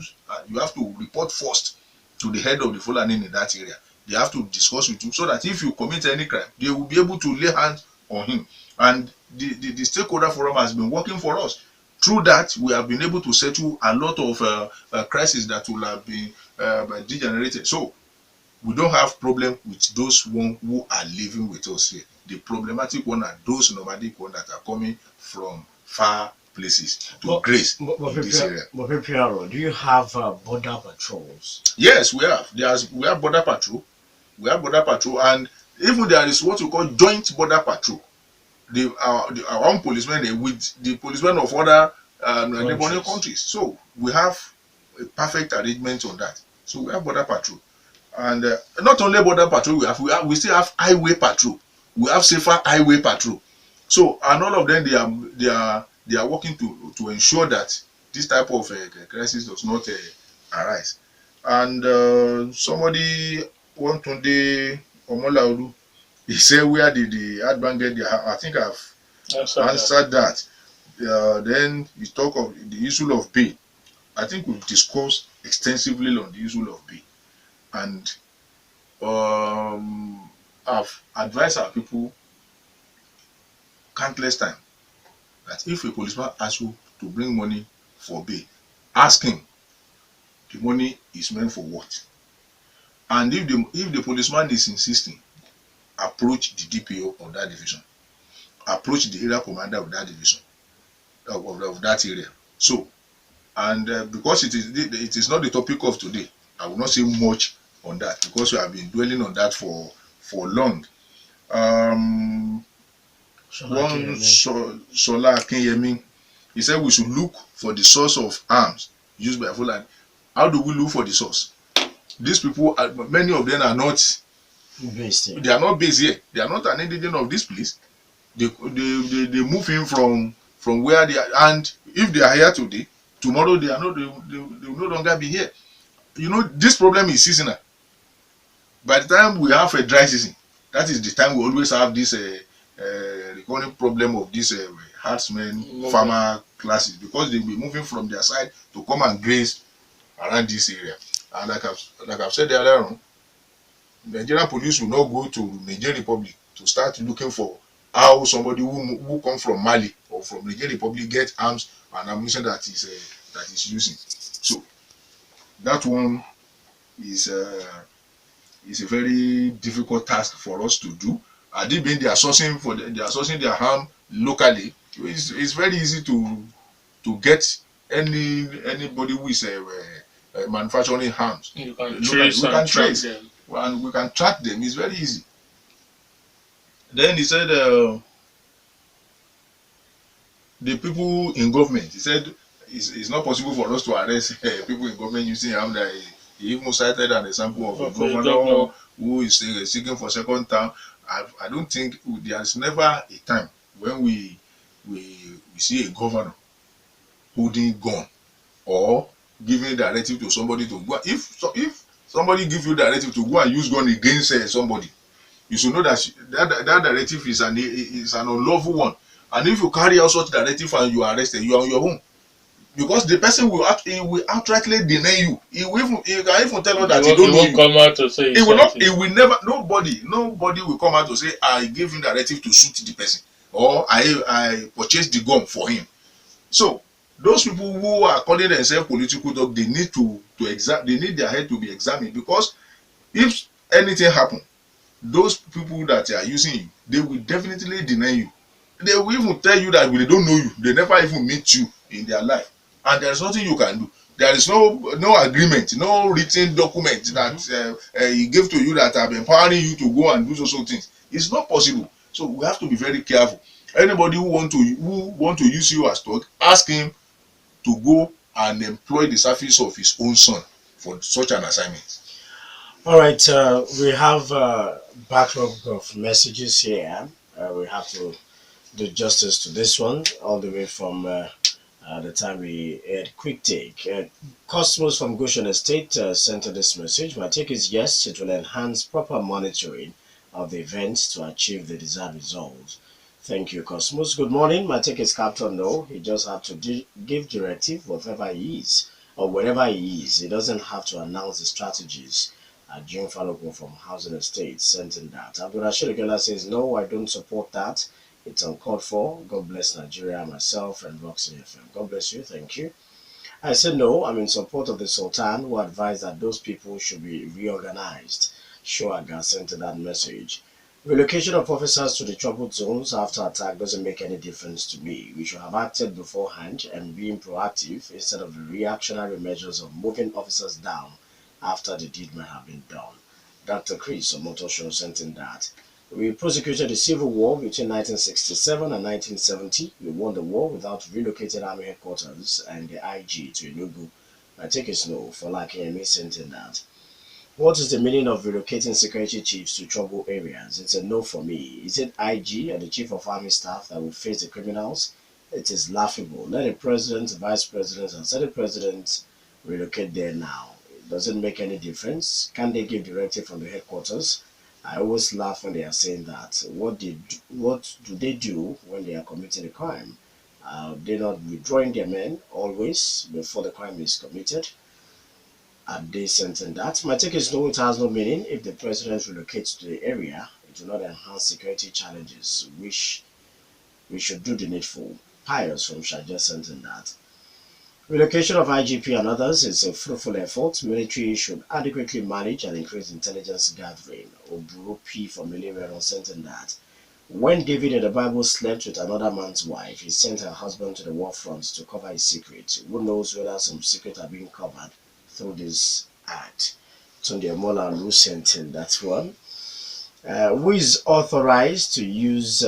you have to report first to the head of the Fulani in that area. They have to discuss with you so that if you commit any crime, they will be able to lay hands on him. And the stakeholder forum has been working for us. Through that, we have been able to settle a lot of crises that will have been degenerated. So we don't have problem with those one who are living with us here. The problematic one are those nomadic ones that are coming from far places to graze in this area. But PRO, do you have border patrols? Yes, we have. We have border patrol. We have border patrol, and even there is what we call joint border patrol. Our own policemen with the policemen of other neighboring countries. So we have a perfect arrangement on that. So we have border patrol, and not only border patrol, we still have highway patrol. We have safer highway patrol. So, and all of them, they are working to ensure that this type of crisis does not arise. And somebody one Tunde Omolaolu, he said, where did the advance get their? I think I've answered that. Then we talk of the issue of bail. I think we've discussed extensively on the issue of bail, and I've advised our people countless time that if a policeman asks you to bring money for bail, ask him the money is meant for what. And if the policeman is insisting, approach the DPO of that division, approach the area commander of that division, of that area. So, and because it is not the topic of today, I will not say much on that because we have been dwelling on that for long. Shola Akinyemi, he said we should look for the source of arms used by Fulani. How do we look for the source? These people, many of them are not based here. They are not based here. They are not an indigenous of this place. They move in from where they are, and if they are here today, tomorrow they will no longer be here. You know, this problem is seasonal. By the time we have a dry season, that is the time we always have this recurring problem of these herdsmen, farmer classes, because they will be moving from their side to come and graze around this area. And like I've said earlier on, Nigerian police will not go to Nigerian Republic to start looking for how somebody who come from Mali or from Nigerian Republic get arms and ammunition that is using. So that one is a very difficult task for us to do. Had it been they are sourcing their arm locally, it's very easy to get anybody who is manufacturing arms. You can trace them. And we can track them. It's very easy. Then he said the people in government, he said it's not possible for us to arrest people in government using arms. That he even cited an example of a governor who is seeking for second term. I don't think there is never a time when we see a governor holding gun or giving directive to somebody to go. If somebody give you directive to go and use gun against somebody, you should know that that directive is an unlawful one. And if you carry out such directive and you are arrested, you are on your own. Because the person he will outrightly deny you. He can even tell us that he don't know you. Come out to say He will not. He will never. Nobody will come out to say I gave him directive to shoot the person or I purchased the gun for him. So those people who are calling themselves political dog, they need they need their head to be examined, because if anything happen, those people that are using you, they will definitely deny you. They will even tell you that they don't know you. They never even meet you in their life, and there is nothing you can do. There is no agreement, no written document that he gave to you that have empowering you to go and do those things. It's not possible. So we have to be very careful. Anybody who want to use you as dog, ask him to go and employ the service of his own son for such an assignment. All right, we have a backlog of messages here. We have to do justice to this one, all the way from the time we had quick take. Cosmos from Goshen Estate sent this message. My take is yes, it will enhance proper monitoring of the events to achieve the desired results. Thank you, Cosmos. Good morning. My take is Captain No. He just have to give directive whatever he is or wherever he is. He doesn't have to announce the strategies. Jim Faloko from Housing Estate sent in that. Abdul Rashid Gela says, no, I don't support that. It's uncalled for. God bless Nigeria, myself, and Roxy FM. God bless you. Thank you. I said no. I'm in support of the Sultan, who advised that those people should be reorganized. Shoaga sent in that message. Relocation of officers to the troubled zones after attack doesn't make any difference to me. We should have acted beforehand and being proactive instead of the reactionary measures of moving officers down after the deed might have been done. Dr. Chris Omotosho sent in that. We prosecuted the civil war between 1967 and 1970. We won the war without relocating army headquarters and the IG to Enugu. My take is no, for lacking sent in that. What is the meaning of relocating security chiefs to trouble areas? It's a no for me. Is it IG or the chief of army staff that will face the criminals? It is laughable. Let the president, vice president, and senate president relocate there now. It doesn't make any difference. Can they give directive from the headquarters? I always laugh when they are saying that. What do they do when they are committing a crime? They're not withdrawing their men always before the crime is committed. Are they sentient that? My take is no, it has no meaning. If the president relocates to the area, it will not enhance security challenges, which we should do the needful. Pius from Shaja sentient that. Relocation of IGP and others is a fruitful effort. Military should adequately manage and increase intelligence gathering. Oburu P from Miliweron sent in that. When David in the Bible slept with another man's wife, he sent her husband to the war front to cover his secret. Who knows whether some secrets are being covered through this act? Tunde Mola who sent in that one. Who is authorized to use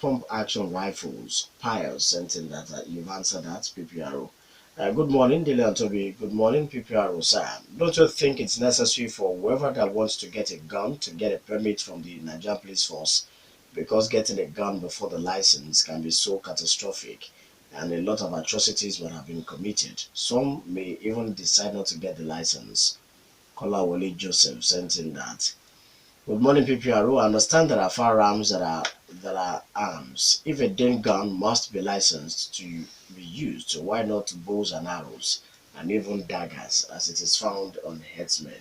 pump action rifles? Pius sent in that. You've answered that, PPRO. Good morning, Dele and Tobi. Good morning, PPRO, sir. Don't you think it's necessary for whoever that wants to get a gun to get a permit from the Nigerian Police Force? Because getting a gun before the license can be so catastrophic and a lot of atrocities might have been committed. Some may even decide not to get the license. Kolawole Joseph sent in that. Good morning, PPRO. I understand there are firearms that are arms. If a damn gun must be licensed to be used, so why not bows and arrows and even daggers as it is found on headsmen?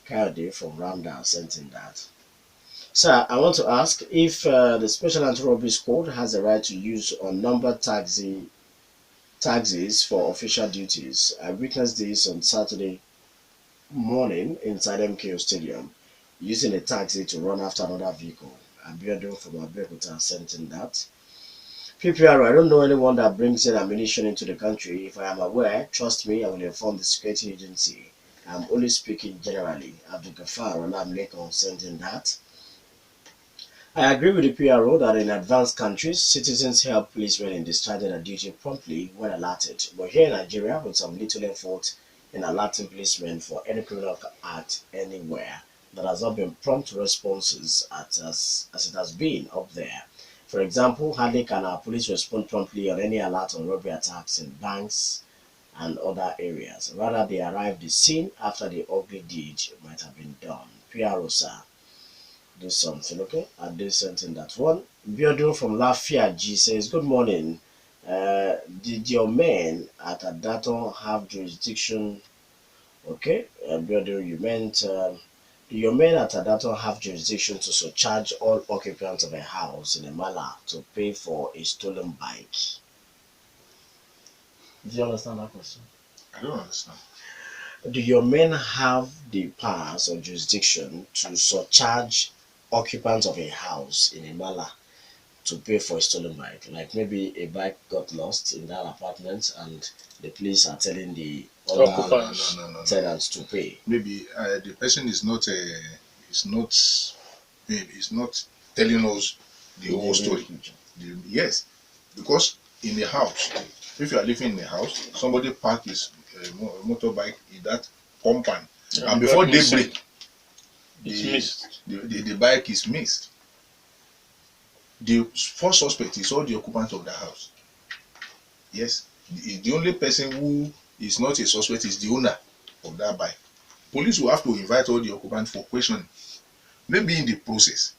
Kayode from Ramdal sent in that. Sir, I want to ask if the Special Anti-Robbery Squad has the right to use unnumbered taxis for official duties. I witnessed this on Saturday morning inside MKO Stadium, using a taxi to run after another vehicle. Ayodo from Abeokuta sent in that. PPR, I don't know anyone that brings in ammunition into the country. If I am aware, trust me, I will inform the security agency. I'm only speaking generally. Abdul Gafar Olamlekon sent in that. I agree with the PRO that in advanced countries, citizens help policemen in discharging their duty promptly when alerted. But here in Nigeria, with some little effort in alerting policemen for any criminal act anywhere, there has not been prompt responses as it has been up there. For example, hardly can our police respond promptly on any alert on robbery attacks in banks and other areas. Rather, they arrived the scene after the ugly deed might have been done. PRO, sir, do something, okay? I do something that one. Biodo from Lafia G says, good morning. Did your men at Adaton have jurisdiction? Okay, Biodo, you meant, do your men at Adaton have jurisdiction to surcharge all occupants of a house in a Mala to pay for a stolen bike? Do you understand that question? I don't understand. Do your men have the powers or jurisdiction to surcharge occupants of a house in a Mala to pay for a stolen bike? Like maybe a bike got lost in that apartment and the police are telling the other Occupants. tenants to pay. Maybe the person is not maybe is not telling us the whole story. Yes, because in the house, if you are living in a house, somebody park his motorbike in that compound, and before daybreak, the bike is missed. The first suspect is all the occupants of the house. Yes, the only person who is not a suspect is the owner of that bike. Police will have to invite all the occupants for questioning. Maybe in the process,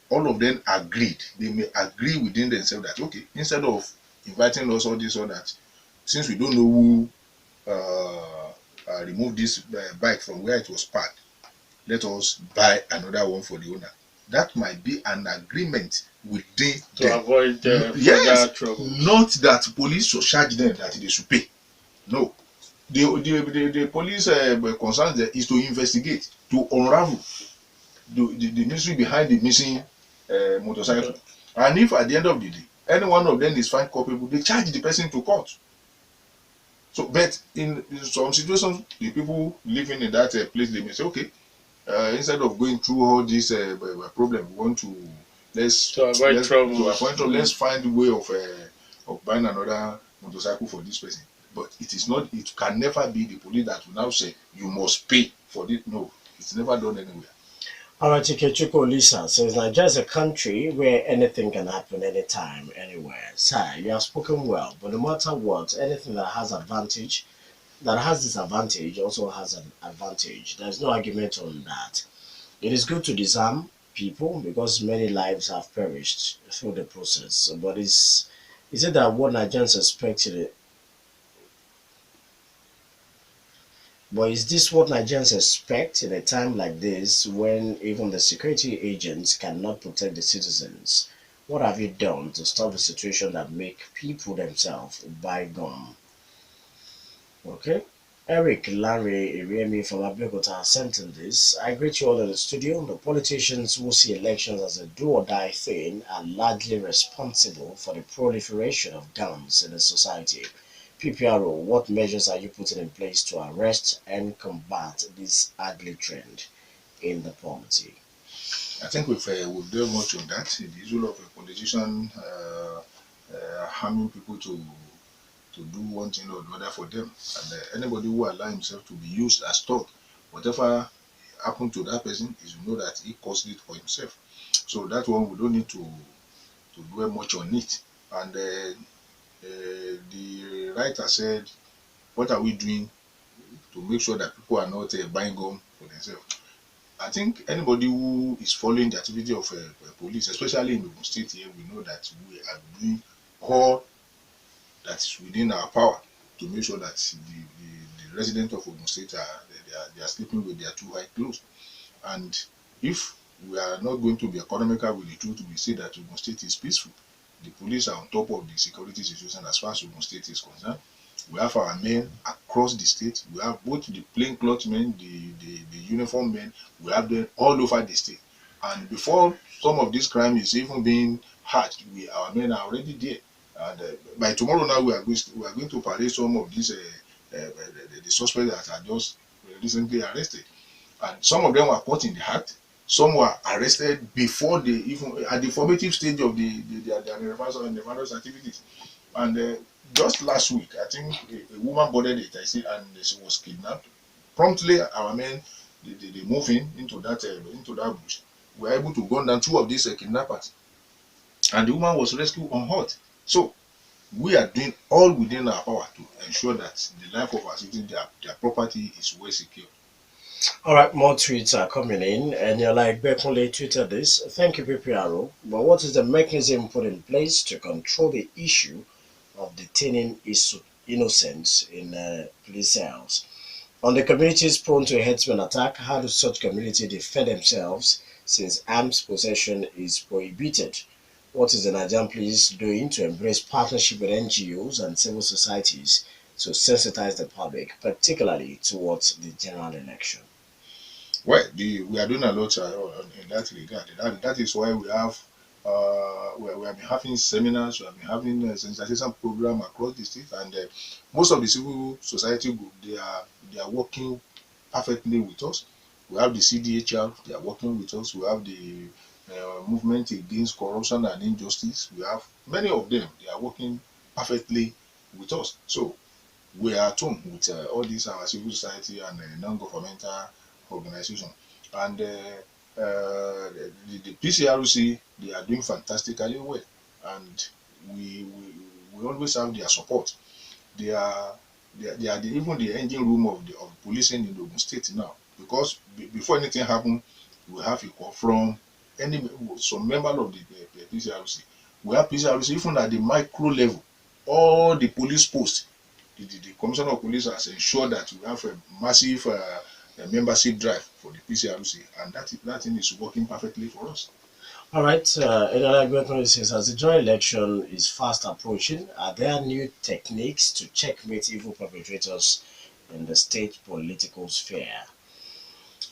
all of them agreed. They may agree within themselves that, okay, instead of inviting us all this or that, since we don't know who removed this bike from where it was parked, let us buy another one for the owner. That might be an agreement within to them. avoid yes, further trouble. Not that police should charge them that they should pay. No. The police concern there is to investigate, to unravel the mystery behind the missing motorcycle. And if at the end of the day, any one of them is found culpable, they charge the person to court. So, but in some situations, the people living in that place, they may say, okay, instead of going through all this problem, we want to avoid trouble. Let's find a way of buying another motorcycle for this person. But it is not. It can never be the police that will now say you must pay for this. No, it's never done anywhere. Alright, Ikechukwu Lisa says Nigeria is a country where anything can happen anytime, anywhere. Sir, you have spoken well, but no matter what, anything that has disadvantage also has an advantage. There's no argument on that. It is good to disarm people because many lives have perished through the process. But is it that what Nigerians expected? But is this what Nigerians expect in a time like this when even the security agents cannot protect the citizens? What have you done to stop the situation that make people themselves buy gun? Okay. Eric Larry Iriemi from Abimbola sent in this. I greet you all in the studio. The politicians who see elections as a do or die thing are largely responsible for the proliferation of guns in the society. PPRO, what measures are you putting in place to arrest and combat this ugly trend in the polity? I think we've done much on that. The issue of a politician harming people to do one thing or the other for them, and anybody who allows himself to be used as thought, whatever happened to that person is to know that he caused it for himself. So that one we don't need to dwell much on it. And the writer said, what are we doing to make sure that people are not buying gun for themselves? I think anybody who is following the activity of police, especially in Ogun State here, we know that we are doing all that is within our power to make sure that the residents of Ogun State are sleeping with their two eyes closed. And if we are not going to be economical with the truth, we say that Ogun State is peaceful. The police are on top of the security situation as far as Ogun State is concerned. We have our men across the state. We have both the plainclothes men, the uniform men. We have them all over the state. And before some of this crime is even being hatched, our men are already there. And by tomorrow now, we are going to parade some of these the suspects that are just recently arrested. And some of them were caught in the act. Some were arrested before they even at the formative stage of their nefarious activities. And just last week, I think a woman boarded a taxi and she was kidnapped. Promptly, our men they move into that bush. We were able to gun down two of these kidnappers, and the woman was rescued unhurt. So we are doing all within our power to ensure that the life of our citizens, their property is well secured. All right, more tweets are coming in, and you're like, Bekunle tweeted this. Thank you, PPRO. But what is the mechanism put in place to control the issue of detaining innocents in police cells? On the communities prone to a herdsman attack, how do such communities defend themselves since arms possession is prohibited? What is the Nigerian police doing to embrace partnership with NGOs and civil societies to sensitize the public, particularly towards the general election? Well, we are doing a lot in that regard. That is why we have been having seminars, we have been having a sensitization program across the state, and most of the civil society group they are working perfectly with us. We have the CDHR, they are working with us. We have the movement against corruption and injustice. We have many of them. They are working perfectly with us. So we are at home with all these our civil society and non-governmental organization, and the PCRC, they are doing fantastically well, and we always have their support. They are even the engine room of policing in Ogun State now, because before anything happen, we have a call from some member of the PCRC. We have PCRC even at the micro level. All the police posts, the Commissioner of Police has ensured that we have a massive membership drive for the PCRC, and that thing is working perfectly for us. All right, another great one says, as the general election is fast approaching, are there new techniques to checkmate evil perpetrators in the state political sphere?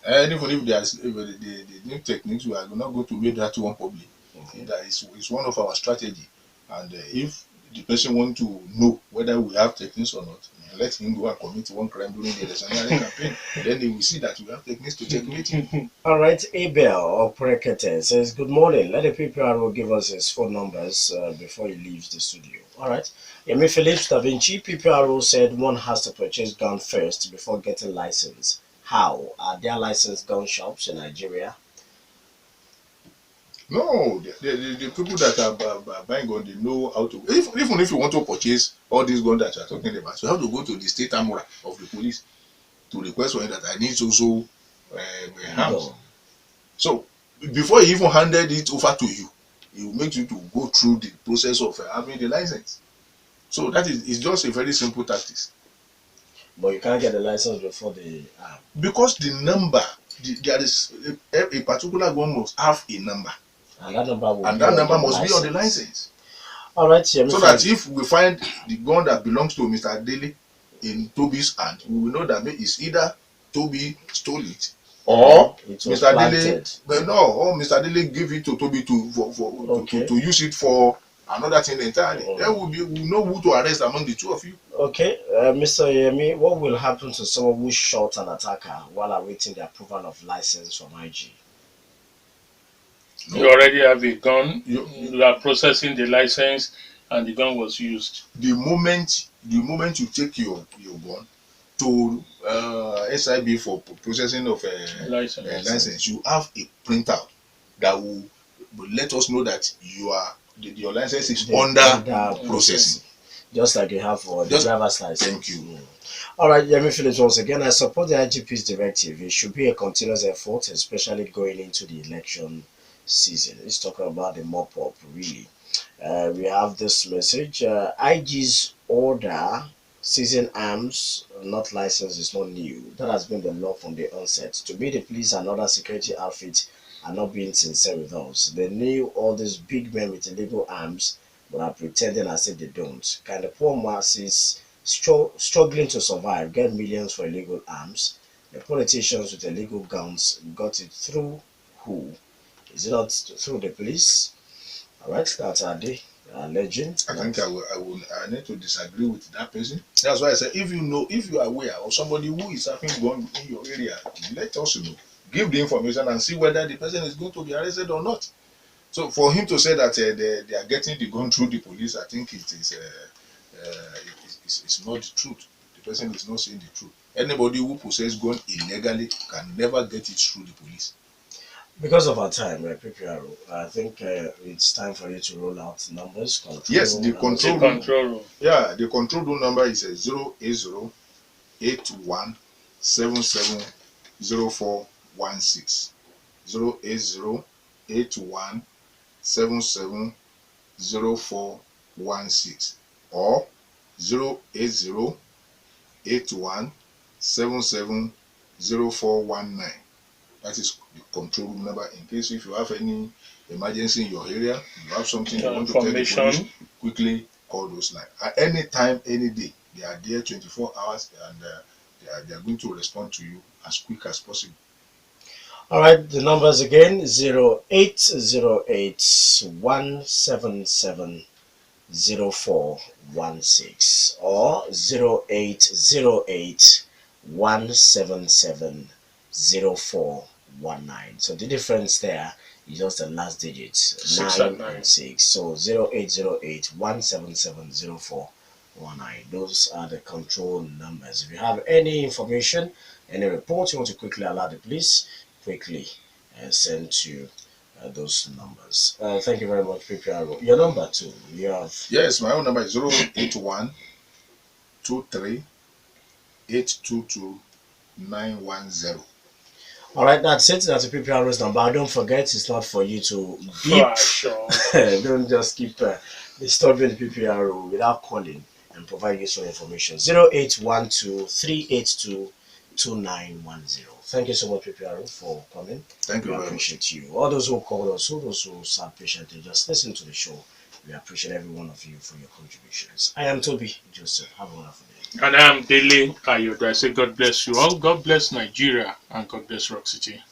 And even if there's the new techniques, we are not going to make that one public. Okay. That is one of our strategy, and if the person want to know whether we have techniques or not, let him go and commit one crime during the electionary campaign. Then they will see that we have techniques to checkmate him. All right, Abel or Prekete says, good morning. Let the PPRO give us his phone numbers before he leaves the studio. All right. Yemi Phillips Da Vinci, PPRO said one has to purchase gun first before getting license. How? Are there licensed gun shops in Nigeria? No, the people that are buying gun, they know how to. Even if you want to purchase all these guns that you are talking about, you have to go to the state armorer of the police to request for it that I need so arms. So before he even handed it over to you, he will make you to go through the process of having the license. So that is just a very simple tactics. But you can't get the license before the because the number, there is a particular gun must have a number. And that number must be on the license. All right, so that if we find the gun that belongs to Mr. Dele in Tobi's hand, we will know that it's either Tobi stole it or Mr. Dele. Or Mr. Dele gave it to Tobi to use it for another thing entirely. Then we know who to arrest among the two of you. Okay, Mr. Oyeyemi, what will happen to someone who shot an attacker while awaiting the approval of license from IG? You already have a gun, you are processing the license, and the gun was used. The moment you take your gun to SIB for processing of license, you have a printout that will let us know that your license is under processing. Just like you have for the driver's license. Thank you. All right, Yemi Phillips, once again, I support the IGP's directive. It should be a continuous effort, especially going into the election season. Let's talk about the mop-up, really. We have this message. IG's order, seizing arms, not licensed, is not new. That has been the law from the onset. To me, the police and other security outfits are not being sincere with us. They knew all these big men with illegal arms, but are pretending as if they don't. Can the poor masses struggling to survive get millions for illegal arms? The politicians with illegal guns got it through who? Is it not through the police? All right, that's our day. Legend. I think I need to disagree with that person. That's why I said if you are aware of somebody who is having gun in your area, let us know. Give the information and see whether the person is going to be arrested or not. So for him to say that they are getting the gun through the police, I think it's not the truth. The person is not saying the truth. Anybody who possesses gun illegally can never get it through the police. Because of our time, PPRO, I think it's time for you to roll out numbers. Control Yes, the numbers. control The room. control room. Yeah, the control room number is 08081770416. 08081770416 or 08081770419. That is the control room number. In case if you have any emergency in your area, you have something you want to tell the police, Information. quickly call those lines. At any time, any day, they are there 24 hours and they are going to respond to you as quick as possible. All right, the numbers again: 0808-177-0416 or 0808-177-0419. So the difference there is just the last digits, 6 9 and 9. and 6. So 0808-177-0419. Those are the control numbers. If you have any information, any report you want to quickly alert the police, quickly send to those numbers. Thank you very much, PPRO. Your number too. You have. Yes, my own number is 081 23 822 910. All right, that's it. That's a PPRO's number. Don't forget, it's not for you to beep. Flash. Don't just keep disturbing the PPRO without calling and provide useful information. 0812-382-2910. Thank you so much, PPRO, for coming. Thank you We very much. appreciate you. All those who called us, all those who sat patiently, just listen to the show. We appreciate every one of you for your contributions. I am Tobi Joseph. Have a wonderful day. And I am Dele Ayodo. I say God bless you all. God bless Nigeria and God bless Rock City.